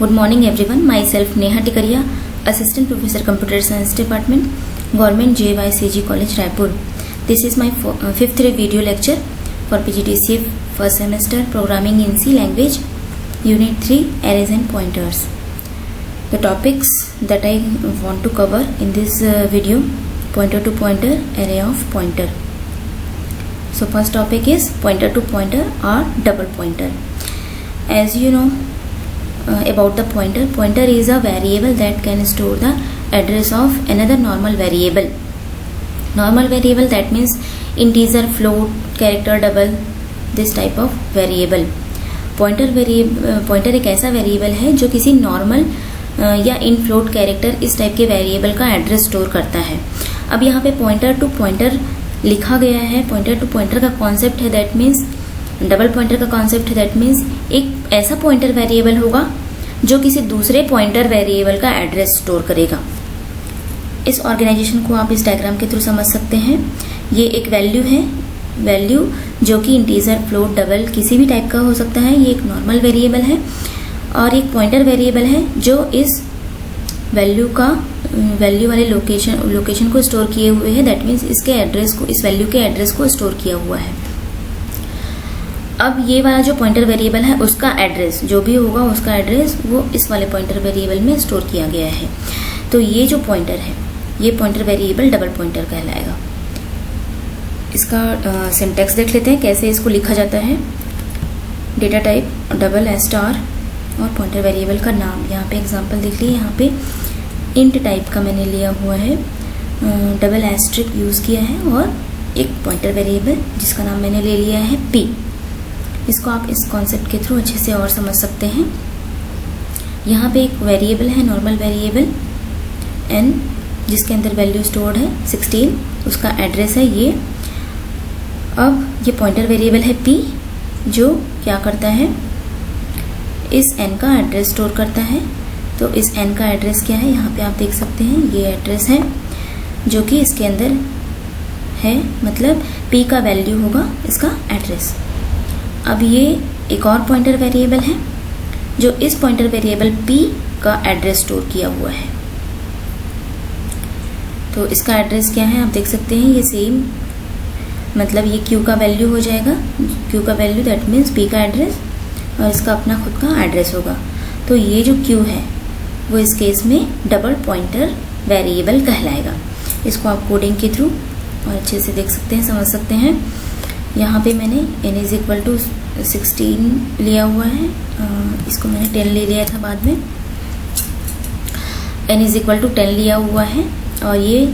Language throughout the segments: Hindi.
Good morning everyone. Myself Neha Tikaria, Assistant Professor Computer Science Department, Government JYCG College Raipur. This is my fifth video lecture for PGDCA first semester Programming in C language, Unit 3 Arrays and Pointers. The topics that I want to cover in this video: pointer to pointer, array of pointer. So first topic is pointer to pointer or double pointer. As you know about the pointer is a variable that can store the address of another normal variable. Normal variable, that means integer, float, character, double, this type of variable. pointer एक ऐसा वेरिएबल है जो किसी नॉर्मल या इन फ्लोट कैरेक्टर इस टाइप के वेरिएबल का एड्रेस स्टोर करता है. अब यहाँ पे पॉइंटर टू पॉइंटर लिखा गया है. पॉइंटर टू पॉइंटर का कॉन्सेप्ट है, दैट मीन्स डबल पॉइंटर का कॉन्सेप्ट है, दैट मीन्स एक ऐसा पॉइंटर वेरिएबल होगा जो किसी दूसरे पॉइंटर वेरिएबल का एड्रेस स्टोर करेगा. इस ऑर्गेनाइजेशन को आप इस डायग्राम के थ्रू समझ सकते हैं. ये एक वैल्यू है, वैल्यू जो कि इंटीजर, फ्लोट, डबल किसी भी टाइप का हो सकता है. ये एक नॉर्मल वेरिएबल है और एक पॉइंटर वेरिएबल है जो इस वैल्यू वाले लोकेशन को स्टोर किए हुए है. दैट मीन्स इसके एड्रेस को, इस वैल्यू के एड्रेस को स्टोर किया हुआ है. अब ये वाला जो पॉइंटर वेरिएबल है उसका एड्रेस जो भी होगा, उसका एड्रेस वो इस वाले पॉइंटर वेरिएबल में स्टोर किया गया है. तो ये जो पॉइंटर है, ये पॉइंटर वेरिएबल डबल पॉइंटर कहलाएगा. इसका सिंटैक्स देख लेते हैं कैसे इसको लिखा जाता है. Data type double S star और पॉइंटर वेरिएबल का नाम. यहाँ पे एग्जांपल देख लिए, यहाँ पे इंट टाइप का मैंने लिया हुआ है, डबल एस्ट्रिक यूज़ किया है और एक पॉइंटर वेरिएबल जिसका नाम मैंने ले लिया है p. इसको आप इस कॉन्सेप्ट के थ्रू अच्छे से और समझ सकते हैं. यहाँ पे एक वेरिएबल है, नॉर्मल वेरिएबल n, जिसके अंदर वैल्यू स्टोर्ड है 16, उसका एड्रेस है ये. अब ये पॉइंटर वेरिएबल है p जो क्या करता है, इस n का एड्रेस स्टोर करता है. तो इस n का एड्रेस क्या है, यहाँ पे आप देख सकते हैं ये एड्रेस है जो कि इसके अंदर है, मतलब p का वैल्यू होगा इसका एड्रेस. अब ये एक और पॉइंटर वेरिएबल है जो इस पॉइंटर वेरिएबल p का एड्रेस स्टोर किया हुआ है. तो इसका एड्रेस क्या है आप देख सकते हैं, ये सेम, मतलब ये q का वैल्यू हो जाएगा, q का वैल्यू दैट मीन्स p का एड्रेस और इसका अपना खुद का एड्रेस होगा. तो ये जो q है वो इस केस में डबल पॉइंटर वेरिएबल कहलाएगा. इसको आप कोडिंग के थ्रू और अच्छे से देख सकते हैं, समझ सकते हैं. यहाँ पे मैंने n इज इक्वल टू 16 लिया हुआ है, इसको मैंने 10 ले लिया था बाद में. n इज इक्वल टू 10 लिया हुआ है और ये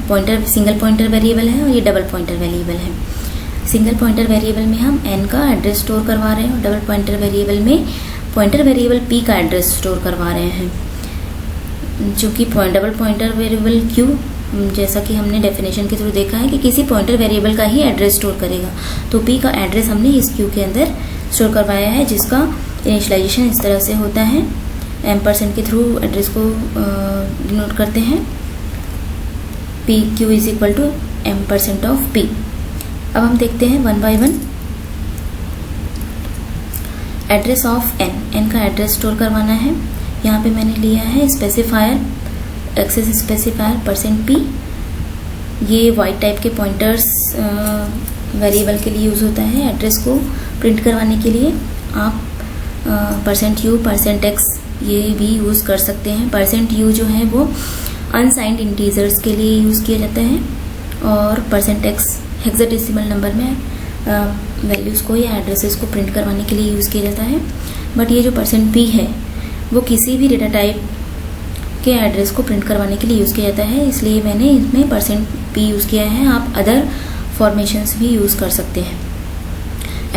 पॉइंटर सिंगल पॉइंटर वेरिएबल है और ये डबल पॉइंटर वेरिएबल है. सिंगल पॉइंटर वेरिएबल में हम n का एड्रेस स्टोर करवा रहे हैं और डबल पॉइंटर वेरिएबल में पॉइंटर वेरिएबल p का एड्रेस स्टोर करवा रहे हैं. चूँकि डबल पॉइंटर वेरिएबल q, जैसा कि हमने डेफिनेशन के थ्रू देखा है कि किसी पॉइंटर वेरिएबल का ही एड्रेस स्टोर करेगा, तो p का एड्रेस हमने इस q के अंदर स्टोर करवाया है, जिसका इनिशियलाइजेशन इस तरह से होता है. एम्परसेंड के थ्रू एड्रेस को डिनोट करते हैं. p q is equal to ampersand of p. अब हम देखते हैं one by one. Address of n का एड्रेस स्टोर करवाना है. यहाँ पे मैंने लिया है स्पेसिफायर, एक्सेस स्पेसिफायर %p. ये वाइट टाइप के पॉइंटर्स वेरिएबल के लिए यूज़ होता है. एड्रेस को प्रिंट करवाने के लिए आप %u, %x ये भी यूज़ कर सकते हैं. %u जो है वो अनसाइंड इंटीजर्स के लिए यूज़ किया जाता है और %x हेक्साडेसिमल नंबर में वैल्यूज़ को या एड्रेसेस को प्रिंट करवाने के लिए यूज़ किया जाता है. बट ये जो %p है वो किसी भी डेटा टाइप के एड्रेस को प्रिंट करवाने के लिए यूज़ किया जाता है, इसलिए मैंने इसमें %p यूज़ किया है. आप अदर फॉर्मेशंस भी यूज़ कर सकते हैं.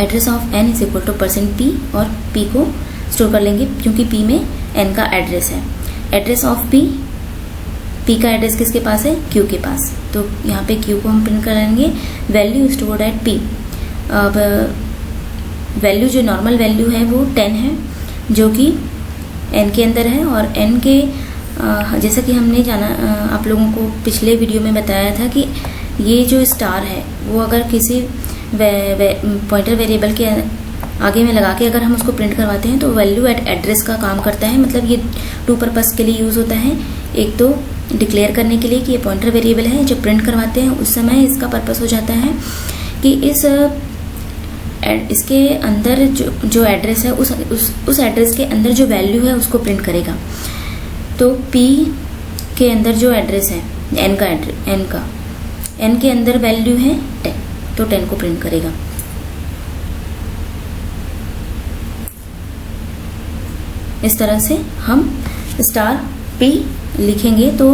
Address of n is equal to %p और p को स्टोर कर लेंगे क्योंकि p में n का एड्रेस है. एड्रेस ऑफ p का एड्रेस किसके पास है, q के पास. तो यहाँ पे q को हम प्रिंट करेंगे, वैल्यू स्टोर्ड एट p. अब वैल्यू जो नॉर्मल वैल्यू है वो 10 है जो कि n के अंदर है. और n के जैसा कि हमने जाना, आप लोगों को पिछले वीडियो में बताया था कि ये जो स्टार है वो अगर किसी पॉइंटर वेरिएबल के आगे में लगा के अगर हम उसको प्रिंट करवाते हैं तो वैल्यू एट एड्रेस का काम करता है। मतलब ये 2 पर्पस के लिए यूज़ होता है। एक तो डिक्लेयर करने के लिए कि ये पॉइंटर वेरिएबल है, जब प्रिंट करवाते हैं उस समय इसका पर्पस हो जाता है कि इसके अंदर जो एड्रेस है उस एड्रेस के अंदर जो वैल्यू है उसको प्रिंट करेगा। तो P के अंदर जो एड्रेस है n के अंदर वैल्यू है 10, तो 10 को प्रिंट करेगा। इस तरह से हम *P लिखेंगे तो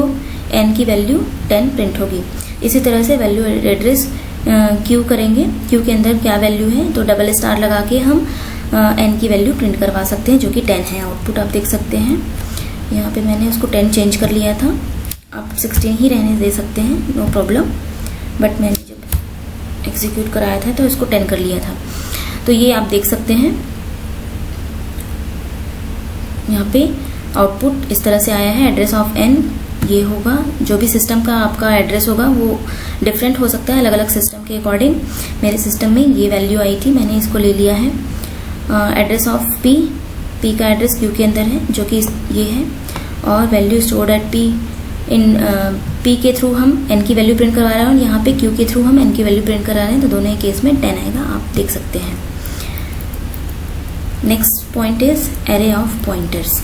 n की वैल्यू 10 प्रिंट होगी। इसी तरह से वैल्यू एड्रेस Q करेंगे, Q के अंदर क्या वैल्यू है तो डबल स्टार लगा के हम n की वैल्यू प्रिंट करवा सकते हैं जो कि 10 है। आउटपुट आप देख सकते हैं, यहाँ पे मैंने उसको 10 चेंज कर लिया था, आप 16 ही रहने दे सकते हैं, नो प्रॉब्लम। बट मैंने जब एग्जीक्यूट कराया था तो इसको 10 कर लिया था। तो ये आप देख सकते हैं, यहाँ पे आउटपुट इस तरह से आया है। एड्रेस ऑफ n ये होगा, जो भी सिस्टम का आपका एड्रेस होगा वो डिफरेंट हो सकता है अलग अलग सिस्टम के अकॉर्डिंग। मेरे सिस्टम में ये वैल्यू आई थी, मैंने इसको ले लिया है। एड्रेस ऑफ P का एड्रेस Q के अंदर है जो कि ये है, और value stored at P in P के थ्रू हम n की वैल्यू प्रिंट करवा रहे हैं और यहाँ पे Q के थ्रू हम n की वैल्यू प्रिंट करा रहे हैं, तो दोनों ही केस में 10 आएगा, आप देख सकते हैं। Next point is array of pointers.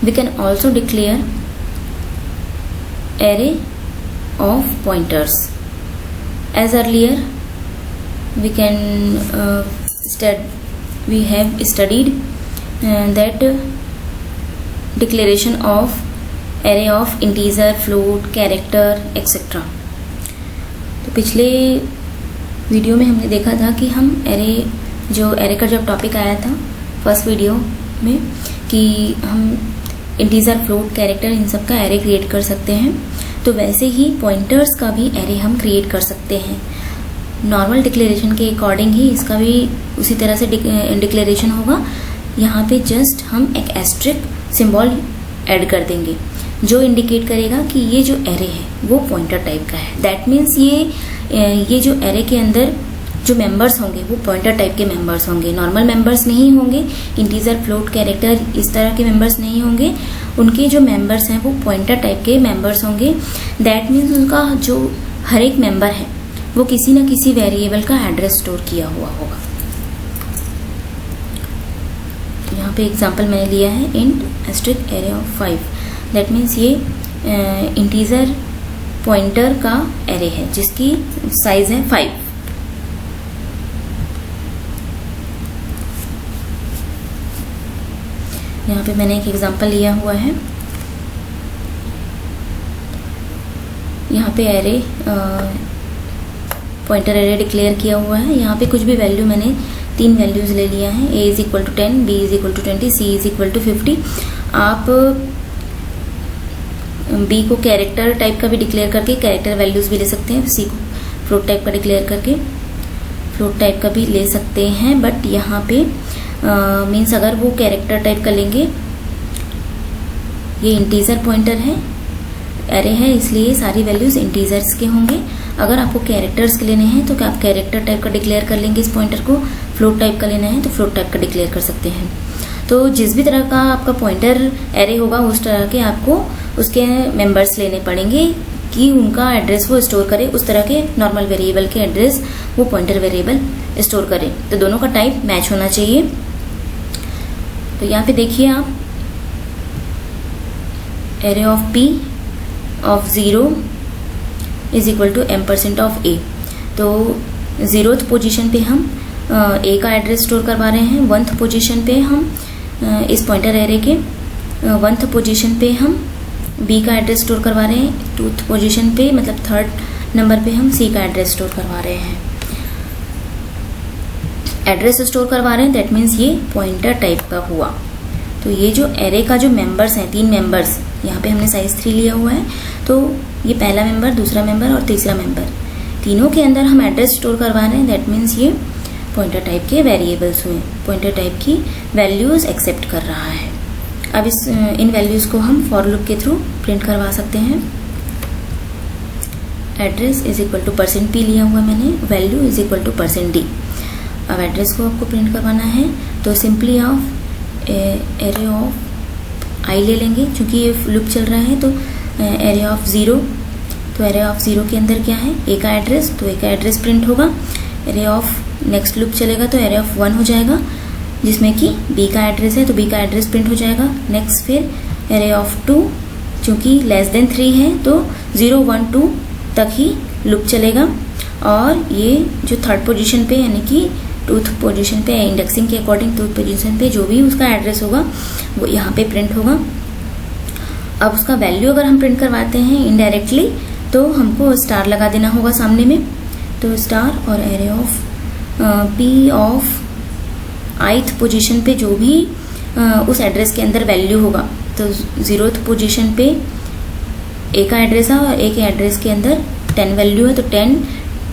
We can also declare array of pointers. As earlier, we have studied that declaration of array of integer, float, character, etc. तो पिछले वीडियो में हमने देखा था कि हम एरे का जब टॉपिक आया था फर्स्ट वीडियो में कि हम इंटीजर, फ्लोट, कैरेक्टर इन सब का एरे क्रिएट कर सकते हैं। तो वैसे ही पॉइंटर्स का भी एरे हम क्रिएट कर सकते हैं। नॉर्मल डिक्लेरेशन के अकॉर्डिंग ही इसका भी उसी तरह से डिक्लेरेशन होगा। यहाँ पे जस्ट हम एक एस्ट्रिक सिंबल ऐड कर देंगे जो इंडिकेट करेगा कि ये जो एरे है वो पॉइंटर टाइप का है। दैट मीन्स ये जो एरे के अंदर जो मेंबर्स होंगे वो पॉइंटर टाइप के मेंबर्स होंगे, नॉर्मल मेंबर्स नहीं होंगे। इंटीजर, फ्लोट, कैरेक्टर इस तरह के मेंबर्स नहीं होंगे। उनके जो मेंबर्स हैं वो पॉइंटर टाइप के मेंबर्स होंगे। दैट मीन्स उनका जो हर एक मेंबर है वो किसी न किसी वेरिएबल का एड्रेस स्टोर किया हुआ होगा। यहाँ पे एग्जांपल मैंने लिया है int asterisk array of 5। That means ये इंटीजर पॉइंटर का एरे है जिसकी साइज है 5। यहाँ पे मैंने एक एग्जांपल लिया हुआ है। यहाँ पे एरे पॉइंटर एरे डिक्लेयर किया हुआ है। यहाँ पे कुछ भी वैल्यू मैंने 3 वैल्यूज ले लिया है। a is equal to 10, b is equal to 20, c is equal to 50। आप b को कैरेक्टर टाइप का भी डिक्लेयर करके कैरेक्टर वैल्यूज भी ले सकते हैं। c को फ्लोट टाइप का डिक्लेयर करके फ्लोट टाइप का भी ले सकते हैं। बट यहाँ पे मीन्स अगर वो कैरेक्टर टाइप का लेंगे, ये इंटीजर पॉइंटर है, एरे है, इसलिए सारी वैल्यूज इंटीजर्स के होंगे। अगर आपको कैरेक्टर्स के लेने हैं तो क्या आप कैरेक्टर टाइप का डिक्लेयर कर लेंगे इस पॉइंटर को। फ्लोट टाइप का लेना है तो फ्लोट टाइप का डिक्लेयर कर सकते हैं। तो जिस भी तरह का आपका पॉइंटर एरे होगा उस तरह के आपको उसके मेंबर्स लेने पड़ेंगे कि उनका एड्रेस वो स्टोर करे, उस तरह के नॉर्मल वेरिएबल के एड्रेस वो पॉइंटर वेरिएबल स्टोर करे। तो दोनों का टाइप मैच होना चाहिए। तो यहाँ पे देखिए आप, array of P of 0 is equal to m% of A। तो 0th पोजीशन पे हम A का एड्रेस स्टोर करवा रहे हैं। 1th पोजीशन पे हम इस पॉइंटर एरे के 1th पोजीशन पे हम B का एड्रेस स्टोर करवा रहे हैं। 2th पोजीशन पे मतलब 3rd नंबर पे हम C का एड्रेस स्टोर करवा रहे हैं। एड्रेस स्टोर करवा रहे हैं, दैट मीन्स ये पॉइंटर टाइप का हुआ। तो ये जो एरे का जो मेंबर्स हैं, 3 मेंबर्स, यहाँ पे हमने साइज 3 लिया हुआ है। तो ये पहला मेंबर, दूसरा मेंबर और तीसरा मेंबर, तीनों के अंदर हम एड्रेस स्टोर करवा रहे हैं। दैट मीन्स ये पॉइंटर टाइप के वेरिएबल्स हुए, पॉइंटर टाइप की वैल्यूज एक्सेप्ट कर रहा है। अब इन वैल्यूज को हम फॉर लूप के थ्रू प्रिंट करवा सकते हैं। Address is equal to %p लिया हुआ मैंने, value is equal to %d। अब एड्रेस को आपको प्रिंट करवाना है तो simply of array of i ले लेंगे, क्योंकि ये लूप चल रहा है। तो एरे ऑफ 0, तो एरे ऑफ 0 के अंदर क्या है, ए का एड्रेस, तो ए का एड्रेस प्रिंट होगा। एरे ऑफ नेक्स्ट लूप चलेगा तो एरे ऑफ 1 हो जाएगा, जिसमें कि बी का एड्रेस है तो बी का एड्रेस प्रिंट हो जाएगा। नेक्स्ट फिर एरे ऑफ 2, चूँकि लेस देन 3 है तो 0, 1, 2 तक ही लूप चलेगा। और ये जो थर्ड पोजीशन पे यानी कि टूथ पोजीशन पे, इंडेक्सिंग के अकॉर्डिंग टूथ पोजीशन पे जो भी उसका एड्रेस होगा वो यहाँ पे प्रिंट होगा। अब उसका वैल्यू अगर हम प्रिंट करवाते हैं इनडायरेक्टली तो हमको स्टार लगा देना होगा सामने में। तो स्टार और array of P of ith position पे जो भी उस एड्रेस के अंदर वैल्यू होगा, तो 0th पोजीशन पे ए का एड्रेस है और ए के एड्रेस के अंदर 10 वैल्यू है, तो 10,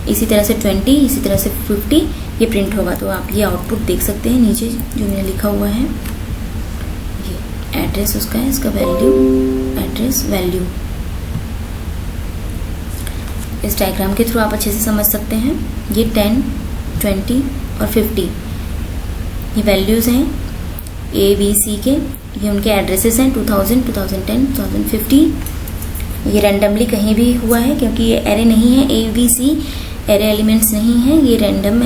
इसी तरह से 20, इसी तरह से 50 ये प्रिंट होगा। तो आप ये आउटपुट देख सकते हैं नीचे जो मैंने लिखा हुआ है, ये एड्रेस उसका है, इसका वैल्यू, एड्रेस, वैल्यू। इस डायग्राम के थ्रू आप अच्छे से समझ सकते हैं। ये 10, 20 और 50 ये वैल्यूज़ हैं ए बी सी के, ये उनके एड्रेसेस हैं 2000, 2010, 2050। ये रैंडमली कहीं भी हुआ है क्योंकि ये एरे नहीं है, A B C array elements नहीं है, ये रैंडम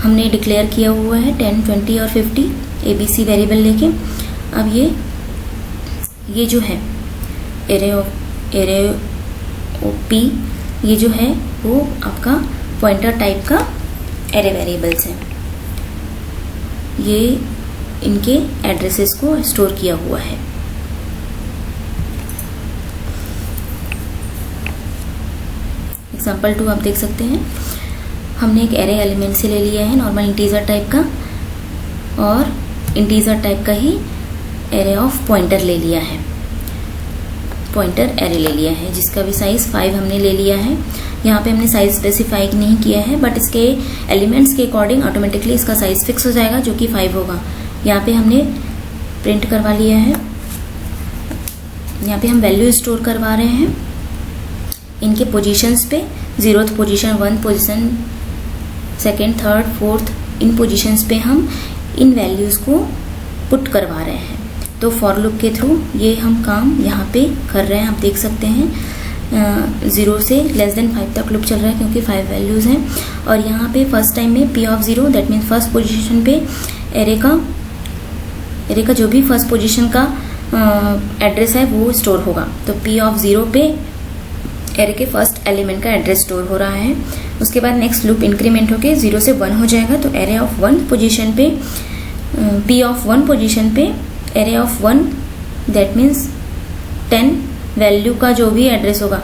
हमने डिक्लेयर किया हुआ है 10, 20 और 50 ए बी सी वेरिएबल लेके। अब ये जो है एरे ऑफ पी, ये जो है वो आपका पॉइंटर टाइप का एरे वेरिएबल्स हैं, ये इनके एड्रेसेस को स्टोर किया हुआ है। एग्जाम्पल 2 आप देख सकते हैं, हमने एक एरे एलिमेंट से ले लिया है नॉर्मल इंटीजर टाइप का, और इंटीजर टाइप का ही एरे ऑफ पॉइंटर ले लिया है, पॉइंटर एरे ले लिया है, जिसका भी साइज 5 हमने ले लिया है। यहाँ पे हमने साइज स्पेसिफाई नहीं किया है, बट इसके एलिमेंट्स के अकॉर्डिंग ऑटोमेटिकली इसका साइज फिक्स हो जाएगा, जो कि 5 होगा। यहाँ पे हमने प्रिंट करवा लिया है, यहाँ पे हम वैल्यू स्टोर करवा रहे हैं इनके पोजीशंस पे, 0th position, 1 position, 2nd, 3rd, 4th, इन पोजीशंस पे हम इन वैल्यूज़ को पुट करवा रहे हैं। तो फॉर लूप के थ्रू ये हम काम यहाँ पे कर रहे हैं। आप देख सकते हैं 0 से लेस देन 5 तक लूप चल रहा है क्योंकि 5 वैल्यूज़ हैं। और यहाँ पे फर्स्ट टाइम में P of 0 that means first position पे एरे का जो भी फर्स्ट पोजीशन का एड्रेस है वो स्टोर होगा। तो P ऑफ 0 पे एरे के फर्स्ट एलिमेंट का एड्रेस स्टोर हो रहा है। उसके बाद नेक्स्ट लूप इंक्रीमेंट होके 0 से 1 हो जाएगा, तो एरे ऑफ 1 पोजीशन पे P ऑफ 1 पोजीशन पे array of 1 that means 10 value का जो भी एड्रेस होगा,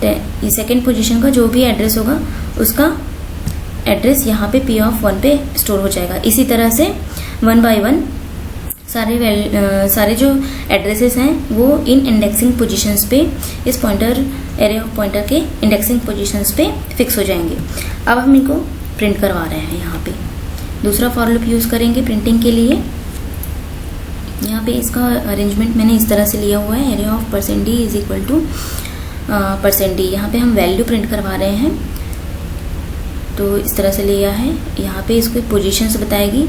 ये सेकेंड पोजीशन का जो भी एड्रेस होगा उसका एड्रेस यहाँ पे P ऑफ 1 पे स्टोर हो जाएगा। इसी तरह से 1 बाय 1 सारे जो एड्रेसेस हैं वो इन इंडेक्सिंग पोजीशंस पे, इस पॉइंटर एरे ऑफ पॉइंटर के इंडेक्सिंग पोजीशंस पे फिक्स हो जाएंगे। अब हम इनको प्रिंट करवा रहे हैं। यहाँ पे दूसरा फॉर लूप यूज़ करेंगे प्रिंटिंग के लिए। यहाँ पे इसका अरेंजमेंट मैंने इस तरह से लिया हुआ है, array of %d is equal to %d। यहाँ पे हम वैल्यू प्रिंट करवा रहे हैं, तो इस तरह से लिया है। यहाँ पे इसको पोजीशंस बताएगी,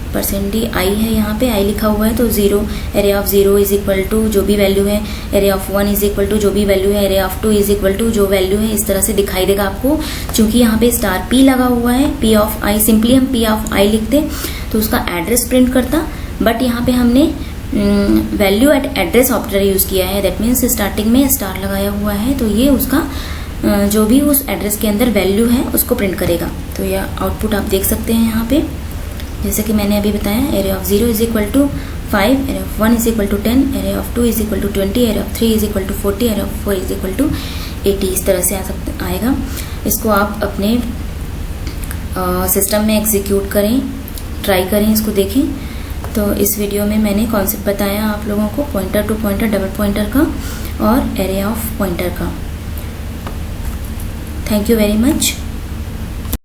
%d i है, यहाँ पे i लिखा हुआ है, तो 0 array of 0 is equal to जो भी वैल्यू है, array of 1 is equal to जो भी वैल्यू है, array of 2 is equal to जो वैल्यू है। इस तरह से दिखाई देगा आपको। चूंकि यहाँ पे स्टार p लगा हुआ है, p ऑफ i, सिंपली हम p ऑफ i लिखते तो उसका एड्रेस प्रिंट करता, बट यहाँ पे हमने value eight address operator use किया है। दैट मीन्स स्टार्टिंग में स्टार लगाया हुआ है, तो ये उसका जो भी उस एड्रेस के अंदर वैल्यू है उसको प्रिंट करेगा। तो यह आउटपुट आप देख सकते हैं यहाँ पे, जैसे कि मैंने अभी बताया, array of 0 is equal to 5, array of 1 is equal to 10, array of 2 is equal to 20, array of 3 is equal to 40, array of 4 is equal to 80। इस तरह से आएगा। इसको आप अपने सिस्टम में एग्जीक्यूट करें, ट्राई करें, इसको देखें। तो इस वीडियो में मैंने कॉन्सेप्ट बताया आप लोगों को pointer to pointer, double pointer का और एरे ऑफ पॉइंटर का। Thank you very much.